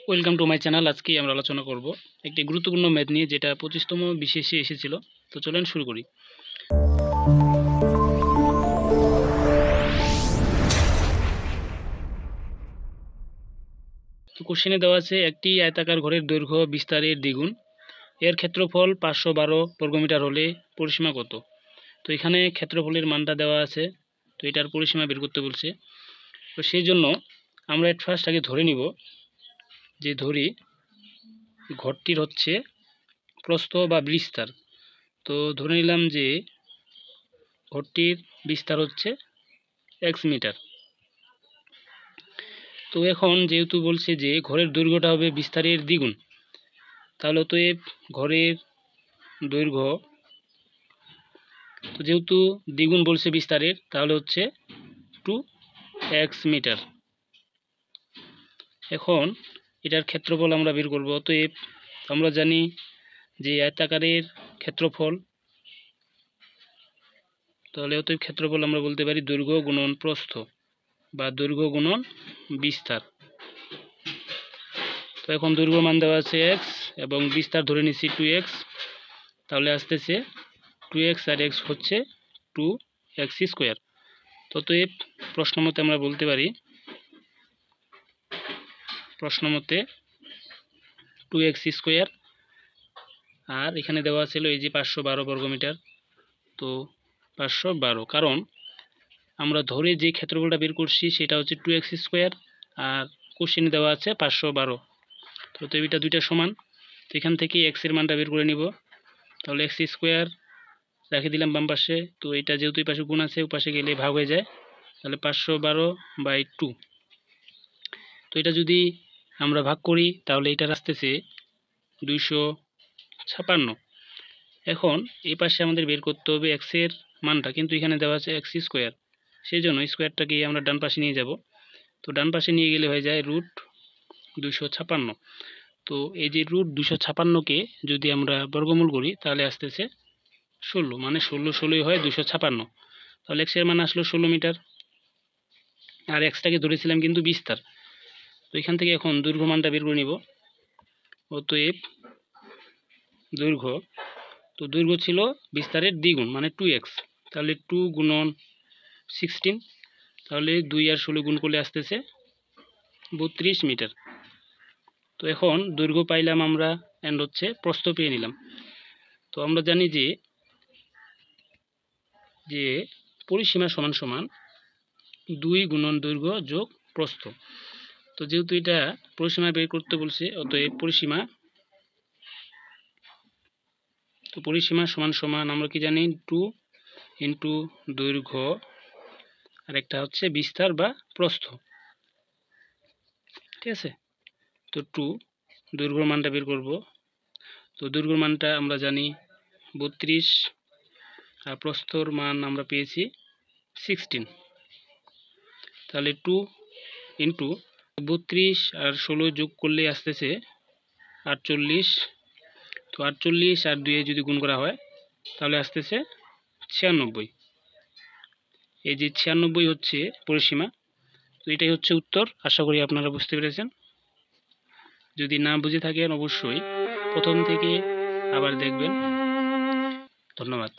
Welcome to my channel. আজকে আমরা আলোচনা করব একটি গুরুত্বপূর্ণ ম্যাথ নিয়ে, যেটা 25তম বিশেষে এসেছিল। তো চলেন শুরু করি। তো কোশ্চেনে দেওয়া আছে একটি আয়তাকার ঘরের দৈর্ঘ্য বিস্তারের দ্বিগুণ, এর ক্ষেত্রফল 512 বর্গমিটার হলে পরিসীমা কত? তো এখানে ক্ষেত্রফলের মানটা দেওয়া আছে, তো এটার পরিসীমা বের করতে বলছে। তো সেই জন্য আমরা এট ফার্স্ট আগে ধরে নিব যে ঘরটির হচ্ছে প্রস্থ বা বিস্তার। তো ধরে নিলাম যে ঘরটির বিস্তার হচ্ছে x মিটার। তো এখন যেহেতু বলছে যে ঘরের দৈর্ঘ্যটা হবে বিস্তারের দ্বিগুণ, তাহলে তো ঘরের দৈর্ঘ্য, তো যেহেতু দ্বিগুণ বলছে বিস্তারের, তাহলে হচ্ছে 2x মিটার। এখন এটার ক্ষেত্রফল আমরা বের করব। তো আমরা জানি যে আয়তাকারের ক্ষেত্রফল, তাহলে অতএব ক্ষেত্রফল আমরা বলতে পারি দৈর্ঘ্য গুণন প্রস্থ বা দৈর্ঘ্য গুণন বিস্তার। তো এখন দৈর্ঘ্য মান দেওয়া আছে x এবং বিস্তার ধরে নিচ্ছি 2x, তাহলে আসতেছে 2x আর x হচ্ছে 2x স্কোয়ার। তো প্রশ্ন মতে আমরা বলতে পারি, প্রশ্ন মতে 2x স্কোয়ার, আর এখানে দেওয়া ছিল এই যে 512 বর্গমিটার। তো 512, কারণ আমরা ধরে যে ক্ষেত্রফলটা বের করছি সেটা হচ্ছে 2x স্কোয়ার, আর কোশ্চেনে দেওয়া আছে 512। তো এটা দুইটা সমান। তো এখান থেকে x এর মানটা বের করে নিব। তাহলে x স্কোয়ার রেখে দিলাম বাম পাশে। তো এটা যেহেতু এই পাশে গুণ আছে, ও পাশে গেলে ভাগ হয়ে যায়, তাহলে 512/2। তো এটা যদি আমরা ভাগ করি তাহলে এটা আসতেছে 256। এখন এই পাশে আমাদের বের করতে হবে x এর মানটা, কিন্তু এখানে দেওয়া আছে x স্কোয়ার, সেই জন্য স্কোয়ারটাকে আমরা ডান পাশে নিয়ে যাব। তো ডান পাশে নিয়ে গেলে হয়ে যায় √256। তো এই যে √256কে যদি আমরা বর্গমূল করি তাহলে আসতেছে 16, মানে 16 হয় 256। তাহলে x এর মান আসলো 16 মিটার, আর এক্সটাকে ধরেছিলাম কিন্তু বিস্তার। তো এখান থেকে এখন দৈর্ঘ্য মানটা বের করে নিব। অতএব দৈর্ঘ্য, তো দৈর্ঘ্য ছিল বিস্তারের দ্বিগুণ মানে 2x, তাহলে 2 গুণন 16, তাহলে 2 আর 16 গুণ করলে আসতেছে 32 মিটার। তো এখন দৈর্ঘ্য পাইলাম আমরা, এন্ড হচ্ছে প্রস্থ পেয়ে নিলাম। তো আমরা জানি যে পরিসীমা সমান সমান 2 গুণন দৈর্ঘ্য যোগ প্রস্থ। তো যেহেতু এটা পরিসীমা বের করতে বলছে, অতএব পরিসীমা সমান সমান আমরা কি জানি 2 ইন্টু দৈর্ঘ্য আর একটা হচ্ছে বিস্তার বা প্রস্থ, ঠিক আছে। তো 2 দৈর্ঘ্যর মানটা বের করব। তো দৈর্ঘ্যর মানটা আমরা জানি 32, আর প্রস্থর মান আমরা পেয়েছি 16। তাহলে 2 ইন্টু 32 আর 16 যোগ করলে আসতেছে 48। তো 48 আর 2 যদি গুণ করা হয় তাহলে আসতেছে 96। এই যে 96 হচ্ছে পরিসীমা। তো এটাই হচ্ছে উত্তর। আশা করি আপনারা বুঝতে পেরেছেন। যদি না বুঝে থাকেন অবশ্যই প্রথম থেকে আবার দেখবেন। ধন্যবাদ।